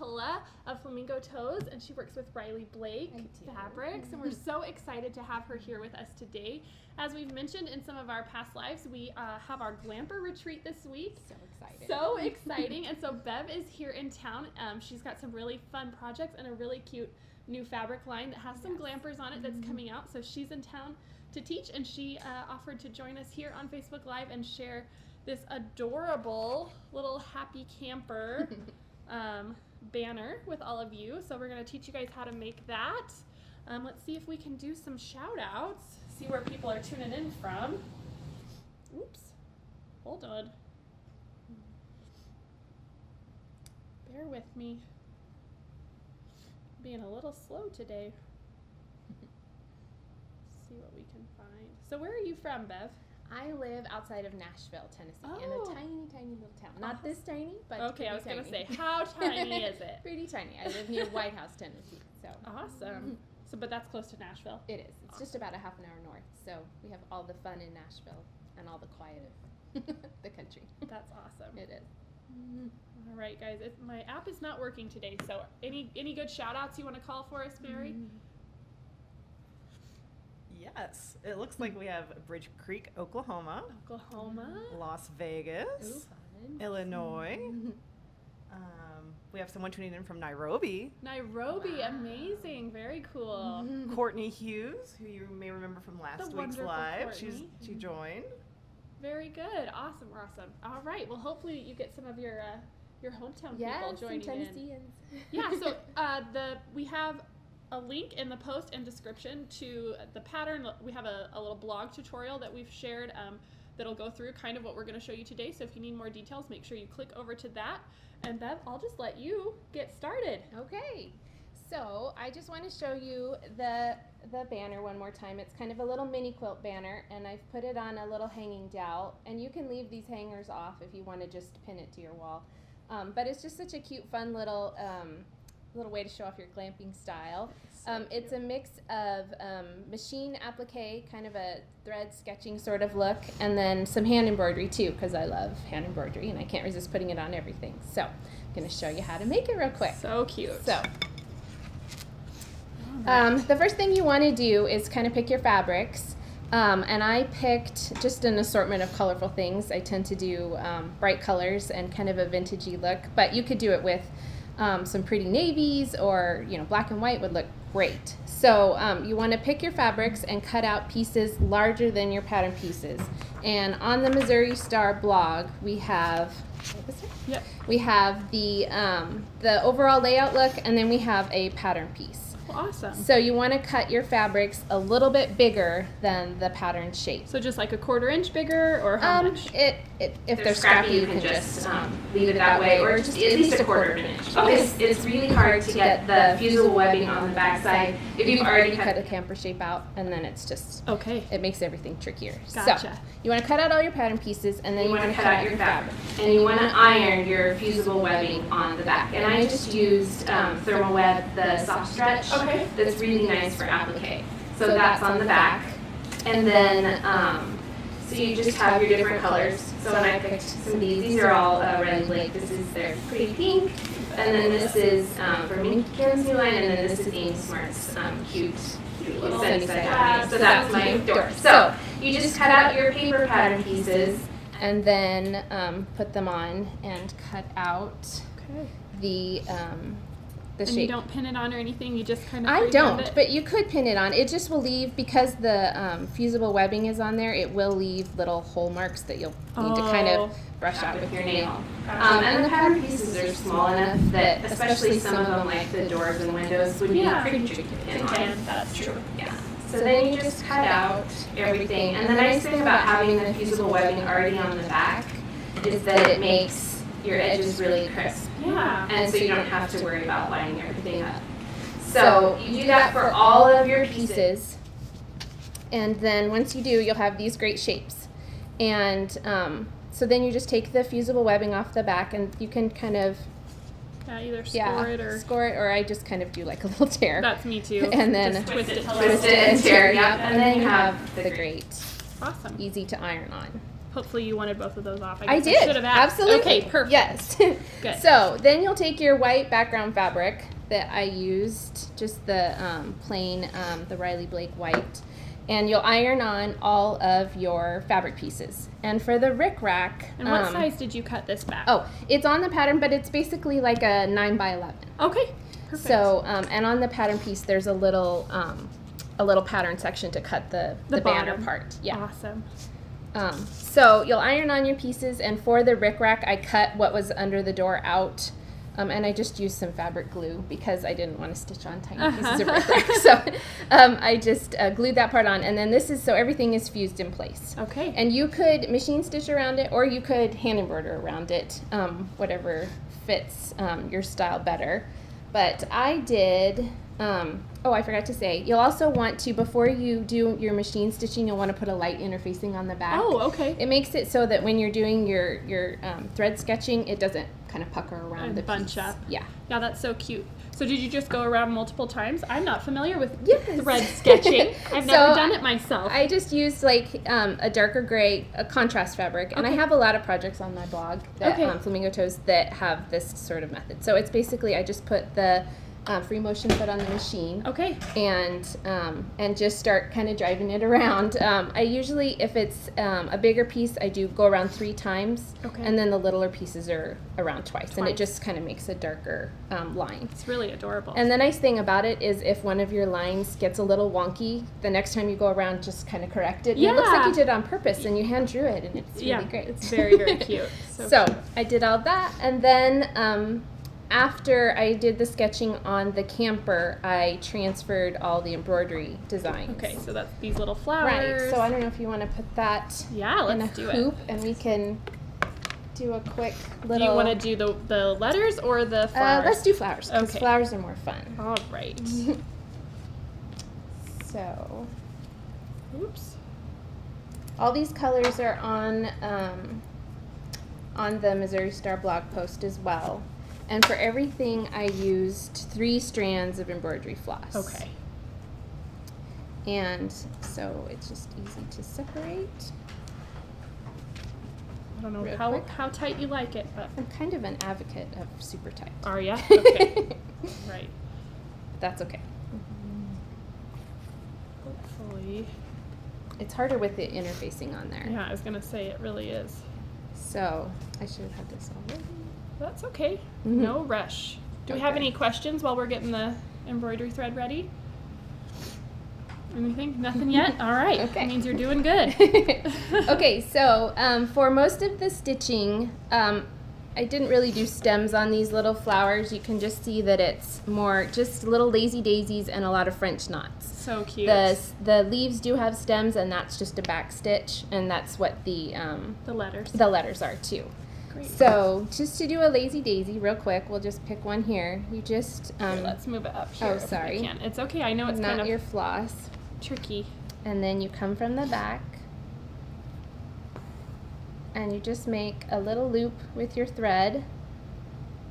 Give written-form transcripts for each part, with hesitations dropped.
McCullough of Flamingo Toes, and she works with Riley Blake Fabrics, and we're so excited to have her here with us today. As we've mentioned in some of our past lives, we have our Glamper retreat this week. So excited. So exciting. And so Bev is here in town. She's got some really fun projects and a really cute new fabric line that has some glampers on it that's coming out. So she's in town to teach, and she offered to join us here on Facebook Live and share this adorable little happy camper banner with all of you. So we're going to teach you guys how to make that. Let's see if we can do some shout outs, see where people are tuning in from. Oops, hold on. Bear with me. Being a little slow today. See what we can find. So where are you from, Bev? I live outside of Nashville, Tennessee, in a tiny, tiny little town. Not this tiny, but okay, I was going to say, how tiny is it? Pretty tiny. I live near White House, Tennessee. So awesome. So, but that's close to Nashville. It is. It's just about a half an hour north. So we have all the fun in Nashville and all the quiet of the country. That's awesome. It is. All right, guys. My app is not working today. So any good shout outs you want to call for us, Mary? Yes, it looks like we have Bridge Creek, Oklahoma, Las Vegas, Illinois. We have someone tuning in from Nairobi. Amazing, very cool. Courtney Hughes, who you may remember from last week's live. She joined. Very good, awesome. All right, well, hopefully you get some of your hometown people joining Tennesseans. Yeah, so we have a link in the post and description to the pattern. We have a little blog tutorial that we've shared that'll go through kind of what we're going to show you today. So if you need more details, make sure you click over to that. And Bev, I'll just let you get started. Okay. So I just want to show you the banner one more time. It's kind of a little mini quilt banner, and I've put it on a little hanging dowel. And you can leave these hangers off if you want to just pin it to your wall. But it's just such a cute, fun little way to show off your glamping style. It's a mix of machine applique, kind of a thread sketching sort of look, and then some hand embroidery too, because I love hand embroidery and I can't resist putting it on everything. So I'm going to show you how to make it real quick. So cute. So the first thing you want to do is kind of pick your fabrics. And I picked just an assortment of colorful things. I tend to do bright colors and kind of a vintagey look, but you could do it with some pretty navies, or black and white would look great. So you want to pick your fabrics and cut out pieces larger than your pattern pieces. And on the Missouri Star blog, we have we have the overall layout look, and then we have a pattern piece. Awesome. So you want to cut your fabrics a little bit bigger than the pattern shape. So just like a 1/4 inch bigger, or how much? If they're scrappy, you can just leave it that way, or just at least a 1/4 inch. Okay. It's really hard to get the fusible webbing on the back side if you've already cut a camper shape out, and then it's just, it makes everything trickier. Gotcha. So you want to cut out all your pattern pieces, and then you want to cut out your fabric. And you want to iron your fusible webbing on the back. And I just used Thermal Web, the soft stretch. Okay. That's really nice for applique. So that's on the back. And then, so you just have your different colors. So when I picked some of these are all Riley Blake. They're pretty pink. And then this is from Minky Kim's new line. And then this is Amy Smart's cute little sunny side up. So that's my door. So you just cut out your paper pattern pieces and then put them on and cut out the and shape. You don't pin it on or anything, you just kind of I don't, but you could pin it on. It just will leave, because the fusible webbing is on there, it will leave little hole marks that you'll need to kind of brush out with your nail. And the pattern pieces are small enough that, especially some of them, like the doors and windows, would be pretty tricky to pin on. That's true. Yeah. So then you just cut out everything. And the nice thing about having the fusible webbing already on the back is that it makes your edges really crisp. Yeah. And so you don't have to worry about lining everything up. So you do that for all of your pieces. And then once you do, you'll have these great shapes. And so then you just take the fusible webbing off the back, and you can kind of either score it, or I just kind of do like a little tear. That's me too. And then just twist it and tear. Yep. And then you have the great, awesome, easy to iron on. Hopefully you wanted both of those off. I did. Should have asked. Absolutely. Okay, perfect. Yes. Good. So then you'll take your white background fabric that I used, just the plain, the Riley Blake white, and you'll iron on all of your fabric pieces. And for the rickrack, and what size did you cut this back? Oh, it's on the pattern, but it's basically like a 9 by 11. Okay, perfect. So, and on the pattern piece, there's a little pattern section to cut the banner part. Yeah. Awesome. So you'll iron on your pieces, and for the rickrack, I cut what was under the door out. And I just used some fabric glue because I didn't want to stitch on tiny pieces of rickrack. So I just glued that part on. And then this is, so everything is fused in place. Okay. And you could machine stitch around it, or you could hand embroider around it, whatever fits your style better. But I did, I forgot to say, you'll also want to, before you do your machine stitching, you'll want to put a light interfacing on the back. Oh, okay. It makes it so that when you're doing your thread sketching, it doesn't kind of pucker around and the bunch piece. up. Yeah. Yeah, that's so cute. So did you just go around multiple times? I'm not familiar with Yes. thread sketching. I've never done it myself. I just used like a darker gray, a contrast fabric, and I have a lot of projects on my blog that Flamingo Toes that have this sort of method. So it's basically I just put the free motion foot on the machine. Okay. And just start kind of driving it around. I usually, if it's a bigger piece, I do go around 3 times. Okay. And then the littler pieces are around twice. And it just kind of makes a darker line. It's really adorable. And the nice thing about it is if one of your lines gets a little wonky, the next time you go around, just kind of correct it. Yeah. And it looks like you did it on purpose, and you hand drew it, and it's really great. It's very, very cute. So cute. I did all that, and then after I did the sketching on the camper, I transferred all the embroidery designs. Okay, so that's these little flowers. Right, so I don't know if you want to put that in a hoop, and we can do a quick little... Do you want to do the letters or the flowers? Let's do flowers, because okay. flowers are more fun. All right. So... Oops. All these colors are on the Missouri Star blog post as well. And for everything, I used 3 strands of embroidery floss. Okay. And so it's just easy to separate. I don't know how tight you like it, but I'm kind of an advocate of super tight. Are ya? Okay. Right. That's okay. Hopefully. It's harder with the interfacing on there. Yeah, I was gonna say it really is. So I should have had this already. That's okay. No rush. Do we have any questions while we're getting the embroidery thread ready? Anything? Nothing yet? All right. Okay. That means you're doing good. Okay, so for most of the stitching, I didn't really do stems on these little flowers. You can just see that it's more just little lazy daisies and a lot of French knots. So cute. The leaves do have stems, and that's just a back stitch, and that's what the letters are too. Great. So just to do a lazy daisy real quick, we'll just pick one here. You just here, let's move it up here. Oh, sorry. If we can. It's okay. I know it's not kind of your floss. Tricky. And then you come from the back, and you just make a little loop with your thread,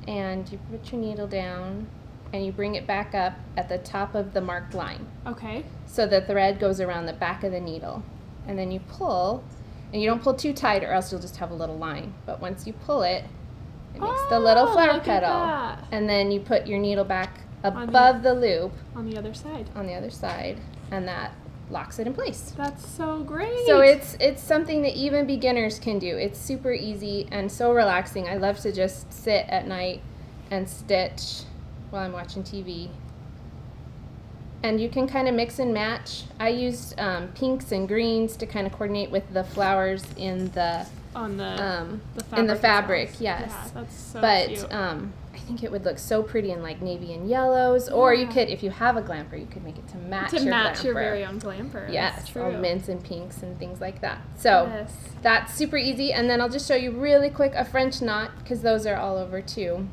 and you put your needle down, and you bring it back up at the top of the marked line. Okay. So the thread goes around the back of the needle, and then you pull, and you don't pull too tight or else you'll just have a little line. But once you pull it, it makes the little flower petal, and then you put your needle back above the loop on the other side. On the other side, and that locks it in place. That's so great. So it's something that even beginners can do. It's super easy and so relaxing. I love to just sit at night and stitch while I'm watching TV. And you can kind of mix and match. I used pinks and greens to kind of coordinate with the flowers in the fabric. Yes. Yeah, that's so cute. I think it would look so pretty in like navy and yellows, or you could, if you have a glamper, you could make it to match your very own glamper. Yes, all mints and pinks and things like that. So that's super easy. And then I'll just show you really quick a French knot, because those are all over too.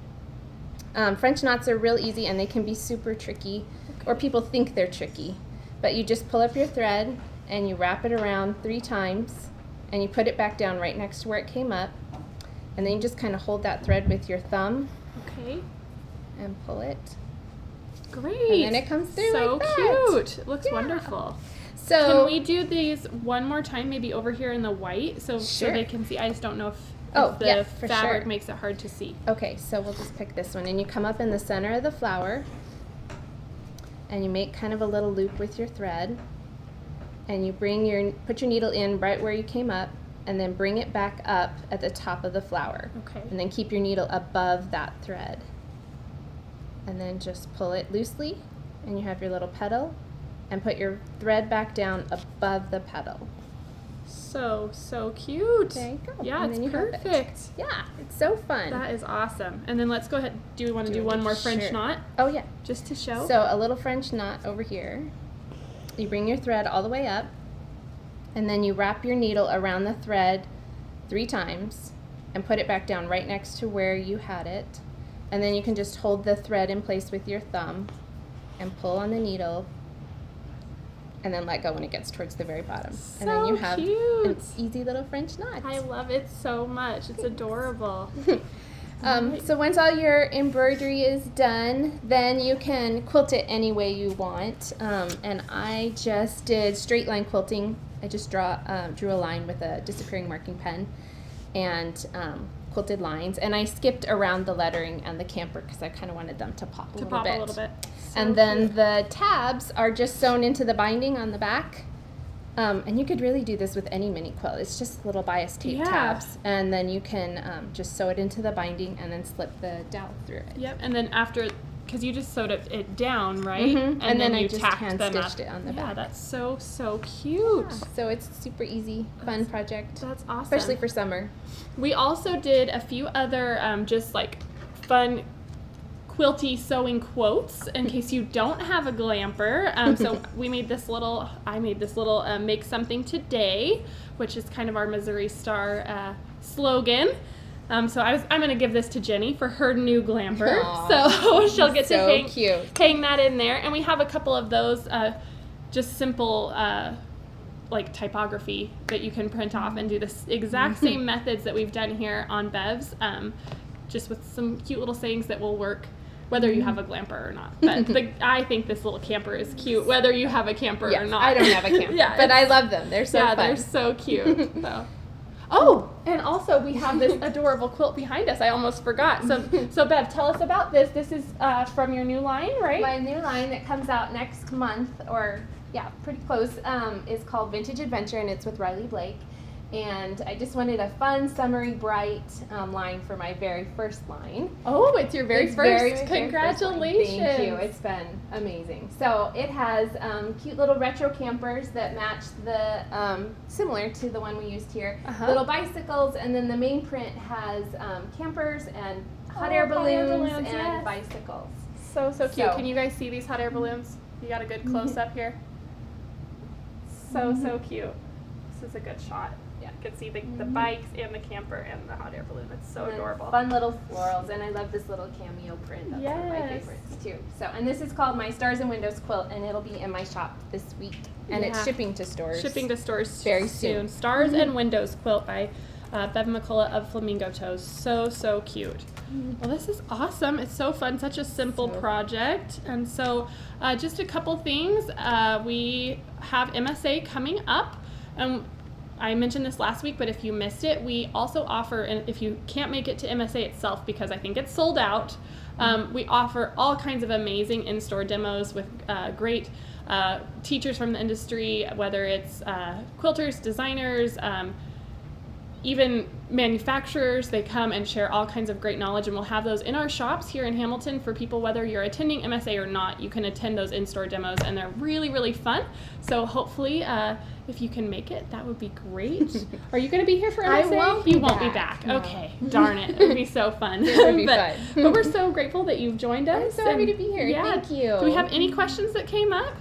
French knots are real easy, and they can be super tricky, or people think they're tricky. But you just pull up your thread and you wrap it around 3 times, and you put it back down right next to where it came up, and then you just kind of hold that thread with your thumb. Okay. And pull it. Great. And then it comes through so like that. Cute. It looks wonderful. So can we do these one more time, maybe over here in the white, so they can see? I just don't know if the fabric makes it hard to see. Okay, so we'll just pick this one, and you come up in the center of the flower, and you make kind of a little loop with your thread, and you put your needle in right where you came up, and then bring it back up at the top of the flower. Okay. And then keep your needle above that thread, and then just pull it loosely, and you have your little petal, and put your thread back down above the petal. So cute. There you go. Yeah, and it's perfect. Yeah, it's so fun. That is awesome. And then let's go ahead. Do we want to do one more French knot? Oh yeah. Just to show? So a little French knot over here. You bring your thread all the way up, and then you wrap your needle around the thread 3 times and put it back down right next to where you had it. And then you can just hold the thread in place with your thumb and pull on the needle, and then let go when it gets towards the very bottom. So and then you have cute. an easy little French knot. I love it so much. It's adorable. So once all your embroidery is done, then you can quilt it any way you want. And I just did straight line quilting. I just drew a line with a disappearing marking pen and quilted lines. And I skipped around the lettering and the camper because I kind of wanted them to pop a little bit. So and then the tabs are just sewn into the binding on the back. And you could really do this with any mini quilt. It's just little bias tape tabs. And then you can just sew it into the binding and then slip the dowel through it. Yep, and then after, because you just sewed it down, right? Mm-hmm. And then you I just hand-stitched it on the back. Yeah, that's so cute. Yeah. So it's super easy, fun project. That's awesome. Especially for summer. We also did a few other just like fun quilty sewing quotes in case you don't have a glamper. So I made this little make something today, which is kind of our Missouri Star slogan. So I'm going to give this to Jenny for her new glamper. Aww, so she'll get to hang that in there. And we have a couple of those just simple like typography that you can print off and do the exact same methods that we've done here on Bev's, just with some cute little sayings that will work whether you have a glamper or not. But I think this little camper is cute whether you have a camper or not. I don't have a camper, but I love them. They're so fun. They're so cute. So. Oh, and also we have this adorable quilt behind us. I almost forgot. So Bev, tell us about this. This is from your new line, right? My new line that comes out next month, or pretty close, is called Vintage Adventure, and it's with Riley Blake. And I just wanted a fun, summery, bright line for my very first line. Oh, it's your very first. Congratulations. Thank you. It's been amazing. So it has cute little retro campers that match the, similar to the one we used here, little bicycles, and then the main print has campers and hot air balloons and bicycles. So cute. Can you guys see these hot air balloons? You got a good close-up here? So cute. This is a good shot. You can see the bikes and the camper and the hot air balloon. It's so adorable. Fun little florals, and I love this little cameo print. That's one of my favorites too. So, and this is called my Stars and Windows quilt, and it'll be in my shop this week. And it's shipping to stores. Shipping to stores very soon. Stars and Windows quilt by Bev McCullough of Flamingo Toes. So cute. Well, this is awesome. It's so fun. Such a simple project. And so, just a couple things. We have MSA coming up. I mentioned this last week, but if you missed it, we also offer, and if you can't make it to MSA itself because I think it's sold out, we offer all kinds of amazing in-store demos with great teachers from the industry, whether it's quilters, designers, even manufacturers. They come and share all kinds of great knowledge, and we'll have those in our shops here in Hamilton for people, whether you're attending MSA or not. You can attend those in-store demos, and they're really fun. So hopefully, if you can make it, that would be great. Are you going to be here for MSA? I won't be You won't be back. No. Okay, darn it. It would be so fun. It would be fun. But we're so grateful that you've joined us. I'm so happy to be here. Yeah. Thank you. Do we have any questions that came up?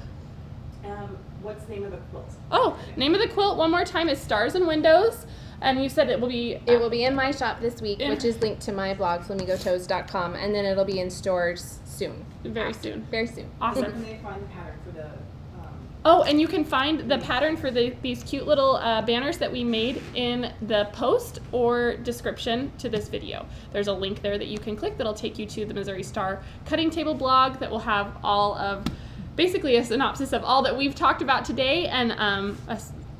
What's the name of the quilt? Oh, name of the quilt one more time is Stars and Windows. And you said it will be... It will be in my shop this week, which is linked to my blog, flamingotoes.com, and then it'll be in stores soon. Very soon. Awesome. Where can they find the pattern for the... Oh, and you can find the pattern for these cute little banners that we made in the post or description to this video. There's a link there that you can click that'll take you to the Missouri Star cutting table blog that will have all of basically a synopsis of all that we've talked about today, and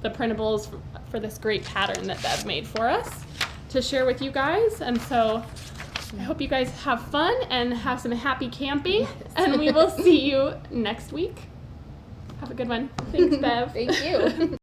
the printables for this great pattern that Bev made for us to share with you guys. And so I hope you guys have fun and have some happy camping, and we will see you next week. Have a good one. Thanks, Bev. Thank you.